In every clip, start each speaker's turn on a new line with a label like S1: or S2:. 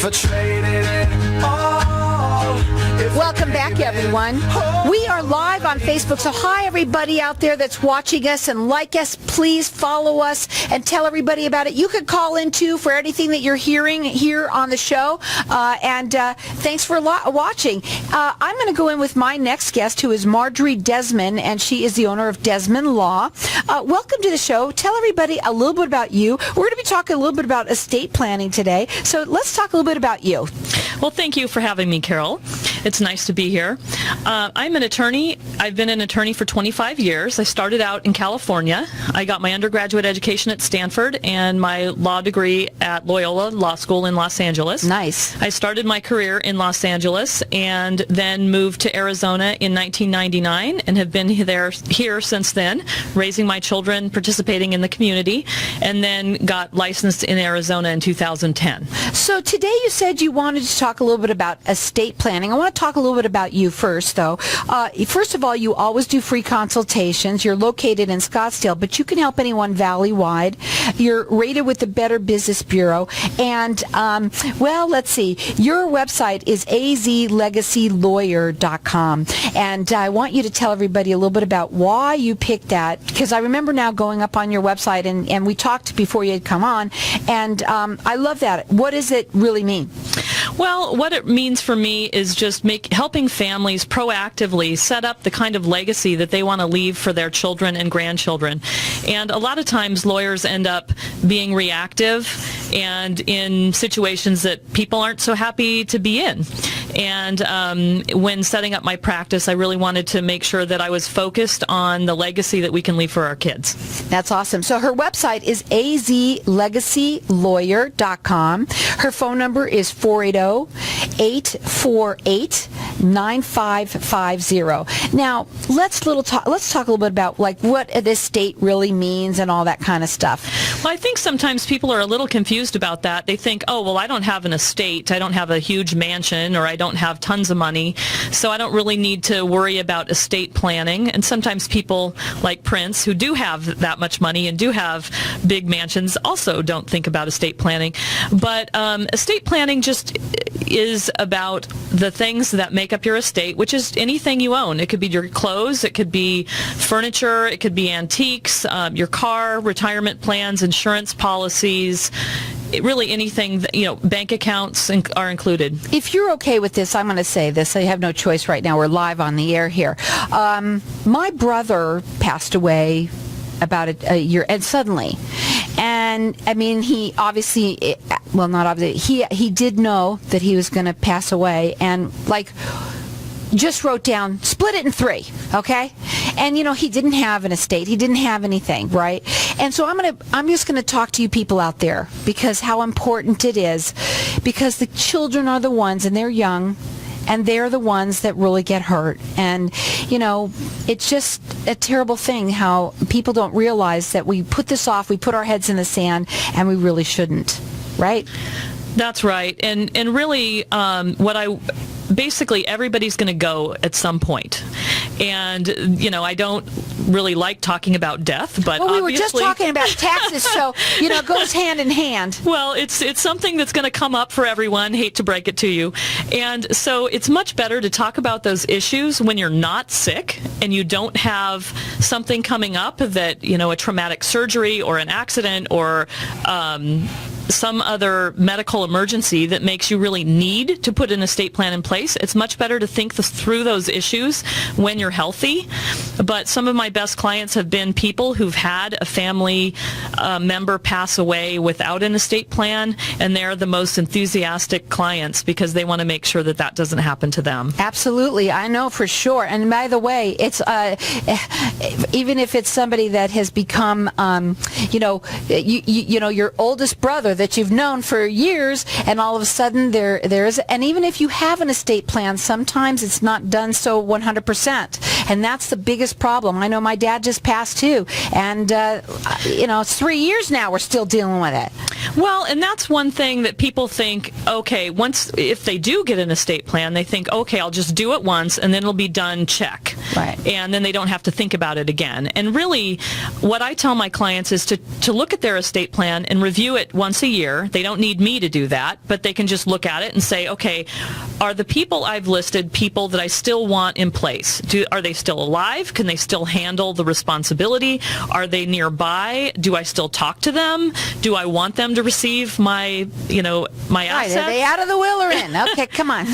S1: if I traded it all.
S2: Welcome back, everyone. We are live on Facebook, so hi, everybody out there that's watching us and like us. Please follow us and tell everybody about it. You could call in, too, for anything that you're hearing here on the show. And thanks for watching. I'm going to go in with my next guest, who is Marjorie Desmond, and she is the owner of Desmond Law. Welcome to the show. Tell everybody a little bit about you. We're going to be talking a little bit about estate planning today, so let's talk a little bit about you.
S3: Well, thank you for having me, Carol. It's nice to be here. I'm an attorney. I've been an attorney for 25 years. I started out in California. I got my undergraduate education at Stanford and my law degree at Loyola Law School in Los Angeles.
S2: Nice.
S3: I started my career in Los Angeles and then moved to Arizona in 1999 and have been here since then, raising my children, participating in the community, and then got licensed in Arizona in 2010.
S2: So today you said you wanted to talk a little bit about estate planning. I want to talk a little bit about you first, though. First of all, you always do free consultations. You're located in Scottsdale, but you can help anyone valley-wide. You're rated with the Better Business Bureau. And, well, let's see. Your website is azlegacylawyer.com. And I want you to tell everybody a little bit about why you picked that, because I remember now going up on your website, and we talked before you had come on, and I love that. What does it really mean?
S3: Well, what it means for me is just helping families proactively set up the kind of legacy that they want to leave for their children and grandchildren. And a lot of times lawyers end up being reactive and in situations that people aren't so happy to be in. And when setting up my practice, I really wanted to make sure that I was focused on the legacy that we can leave for our kids.
S2: That's awesome. So her website is azlegacylawyer.com. Her phone number is 480-848-9550. Now, let's talk a little bit about like what an estate really means and all that kind of stuff.
S3: Well, I think sometimes people are a little confused about that. They think, oh, well, I don't have an estate. I don't have a huge mansion, or I don't have tons of money, so I don't really need to worry about estate planning. And sometimes people like Prince, who do have that much money and do have big mansions, also don't think about estate planning. But estate planning just is about the things that make up your estate, which is anything you own. It could be your clothes, it could be furniture, it could be antiques, your car, retirement plans, insurance policies, really anything that, bank accounts are included.
S2: If you're okay with this, I'm going to say this. I have no choice right now. We're live on the air here. My brother passed away about a year, and suddenly. And, I mean, he obviously, well, not obviously, he did know that he was going to pass away, and, just wrote down, split it in 3, okay? And, he didn't have an estate. He didn't have anything, right? And so I'm just going to talk to you people out there, because how important it is, because the children are the ones, and they're young, and they're the ones that really get hurt. And, it's just a terrible thing how people don't realize that we put this off, we put our heads in the sand, and we really shouldn't, right?
S3: That's right. And really, basically everybody's going to go at some point. And, I don't really like talking about death, but
S2: we
S3: obviously...
S2: were just talking about taxes, so, it goes hand in hand.
S3: Well, it's something that's going to come up for everyone, hate to break it to you. And so it's much better to talk about those issues when you're not sick and you don't have something coming up that, a traumatic surgery or an accident or some other medical emergency that makes you really need to put an estate plan in place. It's much better to think through those issues when you're healthy. But some of my best clients have been people who've had a family member pass away without an estate plan, and they're the most enthusiastic clients because they want to make sure that that doesn't happen to them.
S2: Absolutely. I know for sure. And by the way, it's even if it's somebody that has become, your oldest brother that you've known for years, and all of a sudden there's, and even if you have an estate plan, sometimes it's not done so 100%, and that's the biggest problem. I know my dad just passed too, and it's 3 years now we're still dealing with it.
S3: Well, and that's one thing that people think, okay, if they do get an estate plan, they think, okay, I'll just do it once and then it'll be done, check.
S2: Right.
S3: And then they don't have to think about it again. And really, what I tell my clients is to look at their estate plan and review it once a year. They don't need me to do that, but they can just look at it and say, okay, are the people I've listed people that I still want in place? Are they still alive? Can they still handle the responsibility? Are they nearby? Do I still talk to them? Do I want them to receive my assets?
S2: Are they out of the will or in? Okay, come on.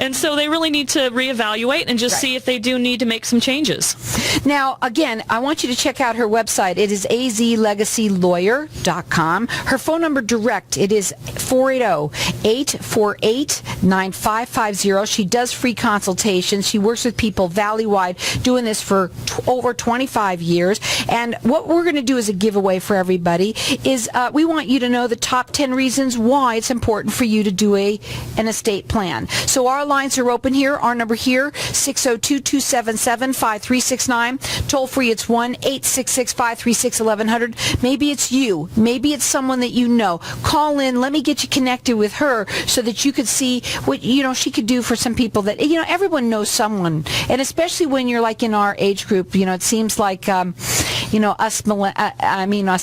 S3: And so they really need to reevaluate and just see if they do need to make some changes.
S2: Now, again, I want you to check out her website. It is azlegacylawyer.com. Her phone number direct, it is 480-848-9550. She does free consultations. She works with people valley-wide, doing this for over 25 years. And what we're going to do as a giveaway for everybody is we want you to know the top 10 reasons why it's important for you to do an estate plan. So our lines are open here. Our number here, 602-277-5369. Toll free, it's 1-866-536-1100. Maybe it's you. Maybe it's someone that you know. Call in. Let me get you connected with her so that you could see what she could do for some people that everyone knows someone, and especially when you're like in our age group. It seems like us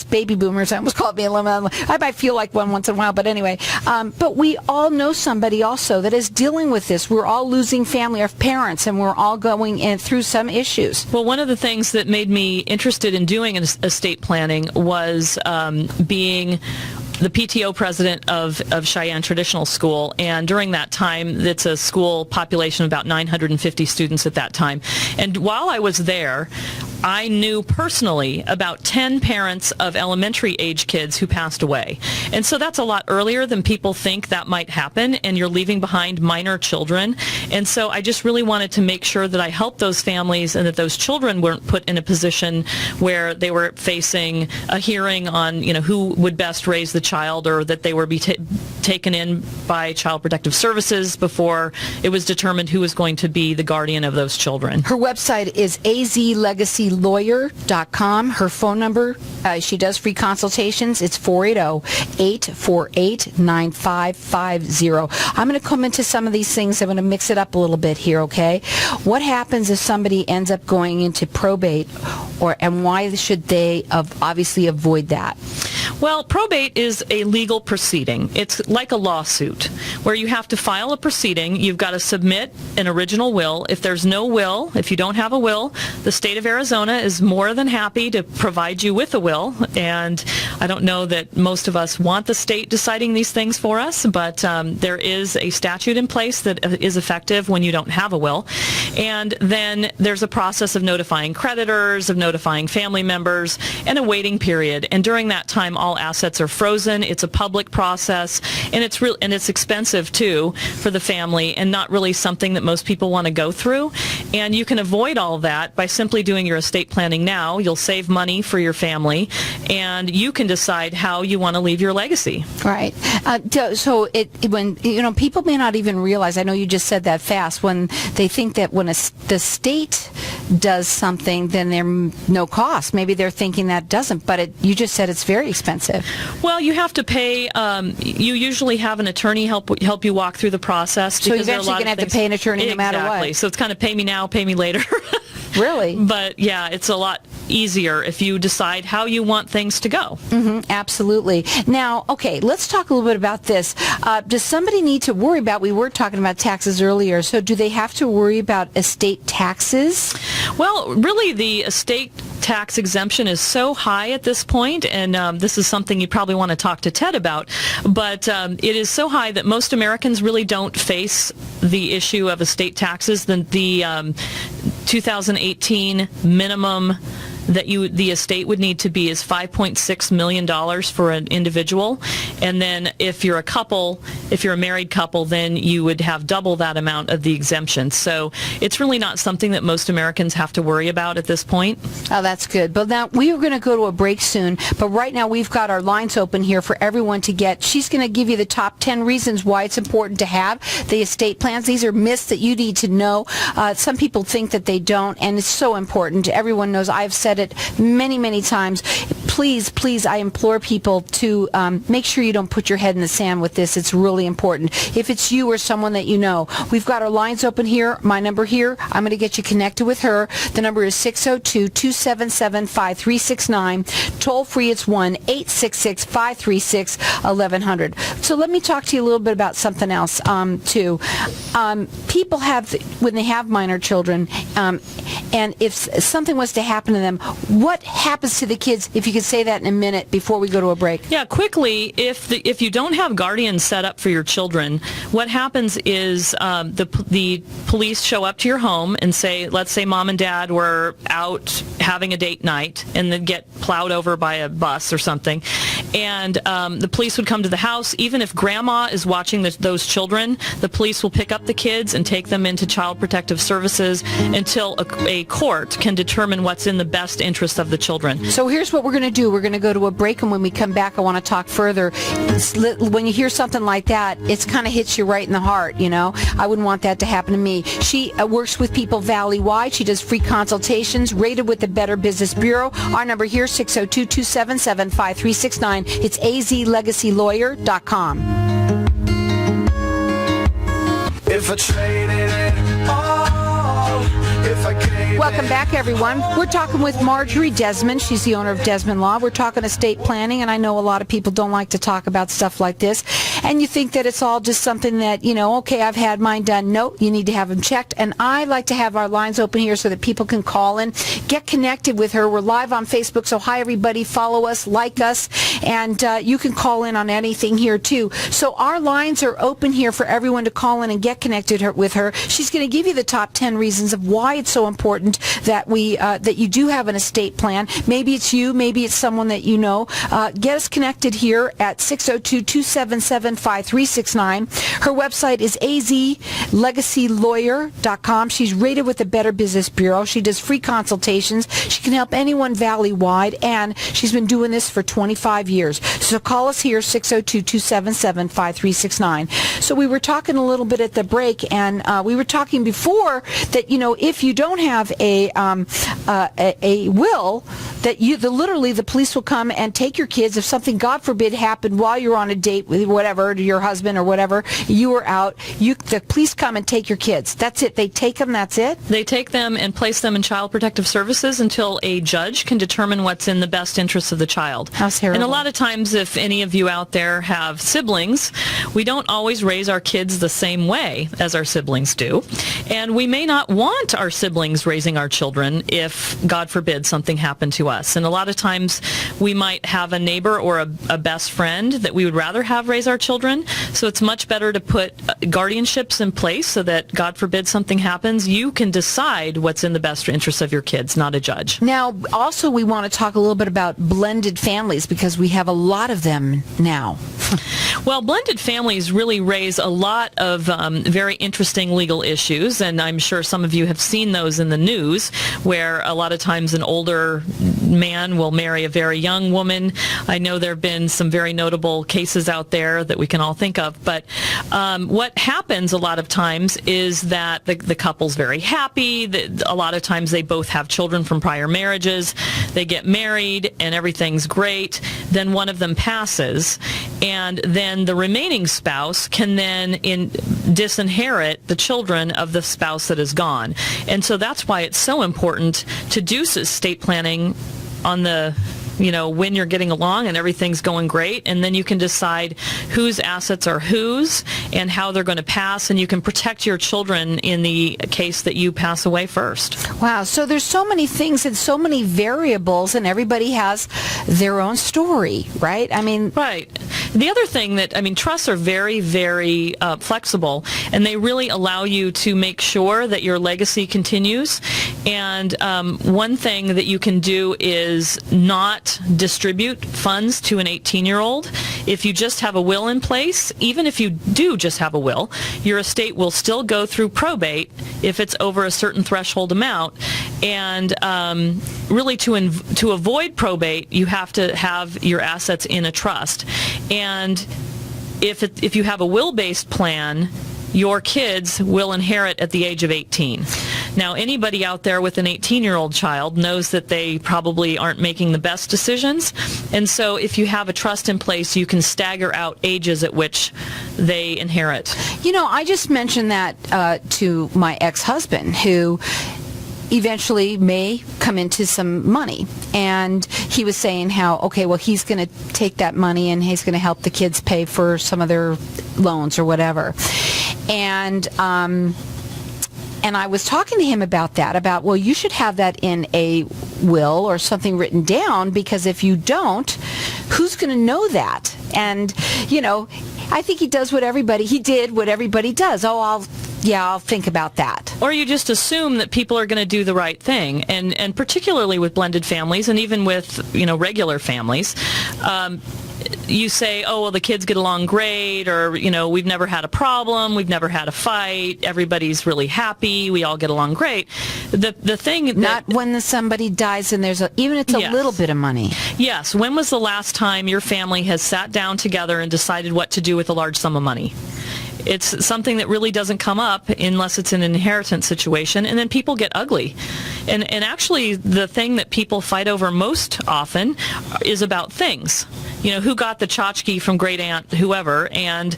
S2: baby boomers. I almost called me a millennial. I might feel like one once in a while, but anyway. But we all know somebody also that is dealing with this. We're all losing family, our parents, and we're all going through some issues.
S3: Well, one of the things that made me interested in doing estate planning was being the PTO president of Cheyenne Traditional School, and during that time, it's a school population of about 950 students at that time. And while I was there, I knew personally about 10 parents of elementary age kids who passed away. And so that's a lot earlier than people think that might happen, and you're leaving behind minor children. And so I just really wanted to make sure that I helped those families and that those children weren't put in a position where they were facing a hearing on, who would best raise the child, or that they were taken in by Child Protective Services before it was determined who was going to be the guardian of those children.
S2: Her website is azlegacylawyer.com. Her phone number, she does free consultations. It's 480-848-9550. I'm going to come into some of these things. I'm going to mix it up a little bit here, okay? What happens if somebody ends up going into probate, and why should they obviously avoid that?
S3: Well, probate is a legal proceeding. It's like a lawsuit where you have to file a proceeding. You've got to submit an original will. If there's no will, if you don't have a will, the state of Arizona is more than happy to provide you with a will. And I don't know that most of us want the state deciding these things for us, but there is a statute in place that is effective when you don't have a will. And then there's a process of notifying creditors, of notifying family members, and a waiting period. And during that time, all assets are frozen. It's a public process, and it's expensive too for the family, and not really something that most people want to go through. And you can avoid all that by simply doing your estate planning now. You'll save money for your family, and you can decide how you want to leave your legacy.
S2: Right. So when people may not even realize. I know you just said that fast. When they think that when the state does something, then there's no cost. Maybe they're thinking that doesn't, but you just said it's very expensive.
S3: Well, you have to pay. You usually have an attorney help you walk through the process.
S2: So you're eventually going to have to pay an attorney no matter what.
S3: Exactly. So it's kind of pay me now, pay me later.
S2: Really?
S3: But yeah, it's a lot easier if you decide how you want things to go.
S2: Mm-hmm, absolutely. Now, okay, let's talk a little bit about this. Does somebody need to worry about, we were talking about taxes earlier, so do they have to worry about estate taxes?
S3: Well, really the estate tax exemption is so high at this point, and this is something you probably want to talk to Ted about, but it is so high that most Americans really don't face the issue of estate taxes. The 2018 minimum that the estate would need to be is $5.6 million for an individual. And then if you're a married couple, then you would have double that amount of the exemption. So it's really not something that most Americans have to worry about at this point.
S2: Oh, that's good. But now we are going to go to a break soon. But right now we've got our lines open here for everyone to get. She's going to give you the top 10 reasons why it's important to have the estate plans. These are myths that you need to know. Some people think that they don't, and it's so important. Everyone knows. I've said said it many, many times. Please, I implore people to make sure you don't put your head in the sand with this. It's really important. If it's you or someone that you know, we've got our lines open here. My number here, I'm going to get you connected with her. The number is 602-277-5369. Toll free, it's 1-866-536-1100. So let me talk to you a little bit about something else, too. People have, when they have minor children, and if something was to happen to them, what happens to the kids, if you could say that in a minute before we go to a break?
S3: Yeah, quickly, if you don't have guardians set up for your children, what happens is the police show up to your home and say, let's say mom and dad were out having a date night and then get plowed over by a bus or something, and the police would come to the house. Even if grandma is watching those children, the police will pick up the kids and take them into Child Protective Services until a court can determine what's in the best interest of the children.
S2: So here's what we're going to do. We're going to go to a break, and when we come back, I want to talk further. When you hear something like that, it kind of hits you right in the heart, you know. I wouldn't want that to happen to me. She works with people valley-wide. She does free consultations, rated with the Better Business Bureau. Our number here, 602-277-5369. It's azlegacylawyer.com.
S1: If I traded it all, if I gave
S2: Welcome back, everyone. We're talking with Marjorie Desmond. She's the owner of Desmond Law. We're talking estate planning, and I know a lot of people don't like to talk about stuff like this. And you think that it's all just something that, you know, okay, I've had mine done. No, you need to have them checked. And I like to have our lines open here so that people can call in, get connected with her. We're live on Facebook, so hi, everybody. Follow us, like us, and you can call in on anything here, too. So our lines are open here for everyone to call in and get connected with her. She's going to give you the top 10 reasons of why it's so important that that you do have an estate plan. Maybe it's you, maybe it's someone that you know. Get us connected here at 602-277-5369. Her website is azlegacylawyer.com. She's rated with the Better Business Bureau. She does free consultations. She can help anyone valley-wide, and she's been doing this for 25 years. So call us here, 602-277-5369. So we were talking a little bit at the break, and we were talking before that, you know, if you don't have a will, that literally the police will come and take your kids. If something, God forbid, happened while you're on a date with whatever, to your husband or whatever, you were out, the police come and take your kids. That's it. They take them, that's it?
S3: They take them and place them in Child Protective Services until a judge can determine what's in the best interest of the child.
S2: How terrible.
S3: And a lot of times, if any of you out there have siblings, we don't always raise our kids the same way as our siblings do. And we may not want our siblings raising our children if, God forbid, something happened to us. And a lot of times we might have a neighbor or a best friend that we would rather have raise our children. So it's much better to put guardianships in place so that, God forbid, something happens. You can decide what's in the best interest of your kids, not a judge.
S2: Now, also, we want to talk a little bit about blended families because we have a lot of them now.
S3: Well, blended families really raise a lot of very interesting legal issues, and I'm sure some of you have seen those in the news, where a lot of times an older man will marry a very young woman. I know there have been some very notable cases out there that we can all think of, but what happens a lot of times is that the couple's very happy. A lot of times they both have children from prior marriages. They get married and everything's great. Then one of them passes, and then the remaining spouse can then disinherit the children of the spouse that is gone. And so that's why it's so important to do estate planning on the, you know, when you're getting along and everything's going great, and then you can decide whose assets are whose and how they're going to pass, and you can protect your children in the case that you pass away first.
S2: Wow, so there's so many things and so many variables, and everybody has their own story, right? I mean...
S3: Right. The other thing that, I mean, trusts are very, very flexible, and they really allow you to make sure that your legacy continues. And one thing that you can do is not distribute funds to an 18-year-old. If you just have a will in place, even if you do just have a will, your estate will still go through probate if it's over a certain threshold amount. And really to avoid probate, you have to have your assets in a trust. And if you have a will-based plan, your kids will inherit at the age of 18. Now, anybody out there with an 18-year-old child knows that they probably aren't making the best decisions. And so if you have a trust in place, you can stagger out ages at which they inherit.
S2: I just mentioned that to my ex-husband, who eventually may come into some money, and he was saying how, okay, well, he's going to take that money and he's going to help the kids pay for some of their loans or whatever. And I was talking to him about that, well, you should have that in a will or something written down, because if you don't, who's going to know that? And, I think he did what everybody does. Oh, I'll think about that.
S3: Or you just assume that people are going to do the right thing. And particularly with blended families, and even with, regular families, you say, oh, well, the kids get along great, or, we've never had a problem, we've never had a fight, everybody's really happy, we all get along great. The thing
S2: not when somebody dies and there's even it's a little bit of money.
S3: Yes. When was the last time your family has sat down together and decided what to do with a large sum of money? It's something that really doesn't come up unless it's an inheritance situation, and then people get ugly. And actually, the thing that people fight over most often is about things. Who got the tchotchke from great aunt whoever, and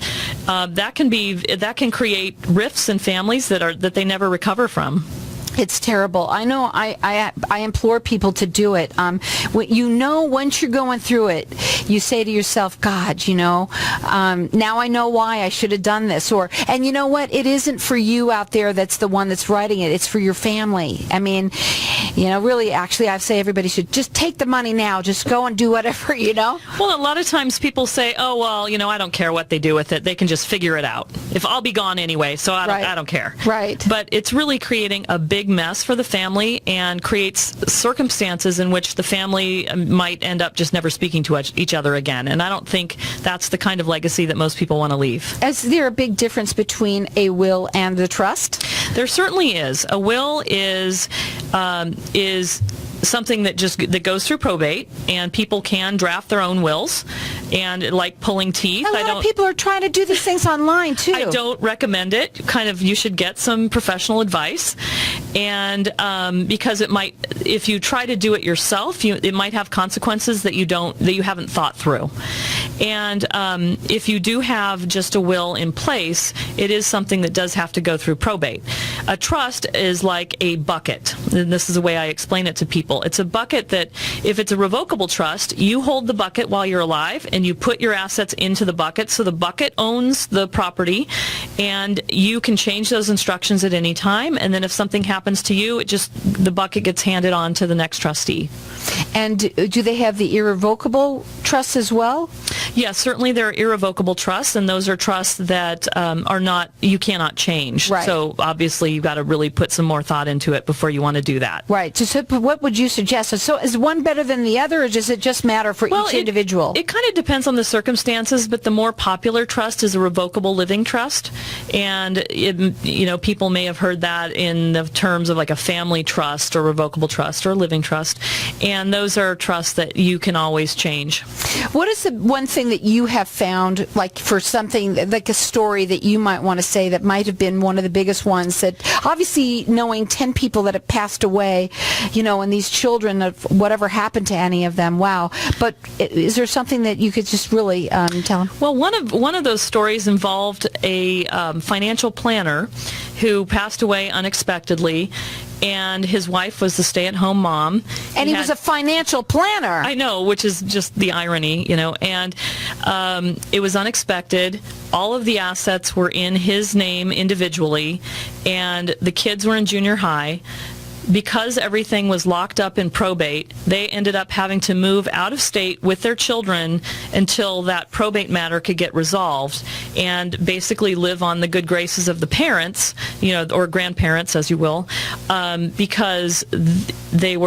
S3: that can create rifts in families that they never recover from.
S2: It's terrible. I know. I implore people to do it. Once you're going through it, you say to yourself, God, now I know why I should have done this. And you know what? It isn't for you out there that's the one that's writing it. It's for your family. I mean, really, actually, I say everybody should just take the money now. Just go and do whatever, Well,
S3: a lot of times people say, oh, well, I don't care what they do with it. They can just figure it out. If I'll be gone anyway, so I don't care.
S2: Right.
S3: But it's really creating a big mess for the family, and creates circumstances in which the family might end up just never speaking to each other again. And I don't think that's the kind of legacy that most people want to leave.
S2: Is there a big difference between a will and the trust?
S3: There certainly is. A will is something that goes through probate, and people can draft their own wills, and like pulling teeth.
S2: A lot of people are trying to do these things online too.
S3: I don't recommend it. You should get some professional advice, and because if you try to do it yourself, it might have consequences that you haven't thought through. And if you do have just a will in place, it is something that does have to go through probate. A trust is like a bucket, and this is the way I explain it to people. It's a bucket that, if it's a revocable trust, you hold the bucket while you're alive, and you put your assets into the bucket, so the bucket owns the property, and you can change those instructions at any time. And then if something happens to you, the bucket gets handed on to the next trustee.
S2: And do they have the irrevocable trusts as well?
S3: Yes, certainly there are irrevocable trusts, and those are trusts that you cannot change.
S2: Right.
S3: So obviously you've got to really put some more thought into it before you want to do that.
S2: Right. So what would you suggest? So is one better than the other, or does it just matter for each individual?
S3: It kind of depends on the circumstances, but the more popular trust is a revocable living trust. And people may have heard that in the terms of like a family trust or revocable trust or a living trust. And those are trusts that you can always change.
S2: What is the one thing that you have found, like for something, like a story that you might want to say that might have been one of the biggest ones, that obviously knowing 10 people that have passed away, and these children, of whatever happened to any of them, wow. But is there something that you could just really tell them?
S3: Well, one of those stories involved a financial planner who passed away unexpectedly, and his wife was the stay-at-home mom.
S2: And he was a financial planner.
S3: I know, which is just the irony, and it was unexpected. All of the assets were in his name individually, and the kids were in junior high. Because everything was locked up in probate, they ended up having to move out of state with their children until that probate matter could get resolved, and basically live on the good graces of the parents, or grandparents, as you will, because the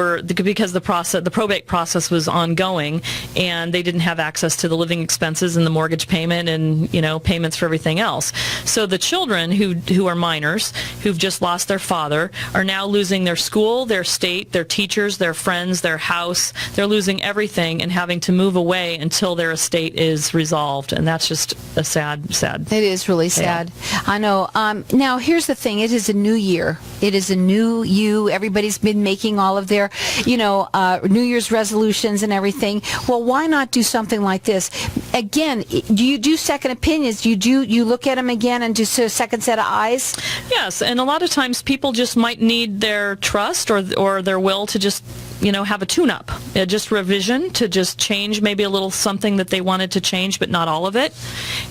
S3: probate process was ongoing, and they didn't have access to the living expenses and the mortgage payment and payments for everything else. So the children who are minors, who've just lost their father, are now losing their school, their state, their teachers, their friends, their house. They're losing everything and having to move away until their estate is resolved. And that's just a sad.
S2: It is really sad. I know. Now, here's the thing. It is a new year. It is a new you. Everybody's been making all of their, New Year's resolutions and everything. Well, why not do something like this? Again, do you do second opinions? You look at them again and do a second set of eyes?
S3: Yes, and a lot of times people just might need their trust or their will to just have a tune-up, just revision to just change maybe a little something that they wanted to change, but not all of it.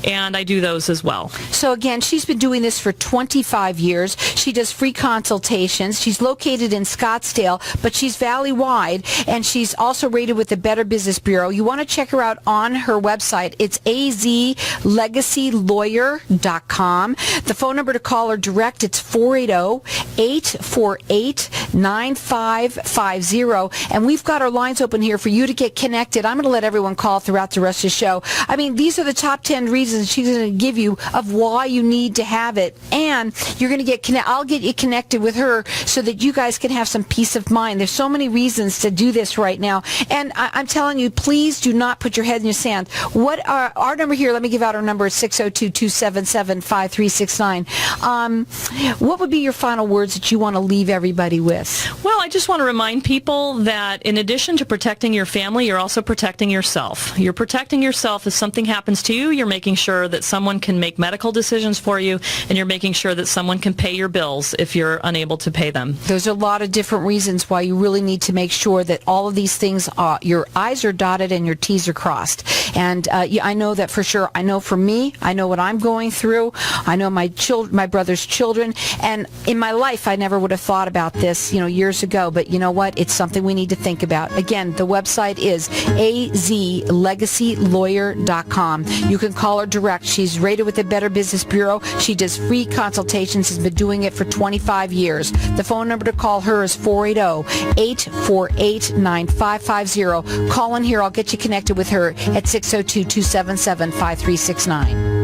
S3: And I do those as well.
S2: So again, she's been doing this for 25 years. She does free consultations. She's located in Scottsdale, but she's valley-wide, and she's also rated with the Better Business Bureau. You want to check her out on her website. It's azlegacylawyer.com. The phone number to call her direct, it's 480-848-9550. And we've got our lines open here for you to get connected. I'm going to let everyone call throughout the rest of the show. I mean, these are the top 10 reasons she's going to give you of why you need to have it. And you're going to get I'll get you connected with her so that you guys can have some peace of mind. There's so many reasons to do this right now. And I'm telling you, please do not put your head in your sand. What our number here, let me give out our number, is 602-277-5369. What would be your final words that you want to leave everybody with?
S3: Well, I just want to remind people that in addition to protecting your family, you're also protecting yourself. You're protecting yourself if something happens to you. You're making sure that someone can make medical decisions for you, and you're making sure that someone can pay your bills if you're unable to pay them.
S2: There's a lot of different reasons why you really need to make sure that all of these things, your I's are dotted and your T's are crossed. And I know that for sure. I know for me, I know what I'm going through. I know my brother's children. And in my life, I never would have thought about this, years ago. But you know what? It's something we need to think about. Again, the website is azlegacylawyer.com. You can call her direct. She's rated with the Better Business Bureau. She does free consultations, has been doing it for 25 years. The phone number to call her is 480-848-9550. Call in here. I'll get you connected with her at 602-277-5369.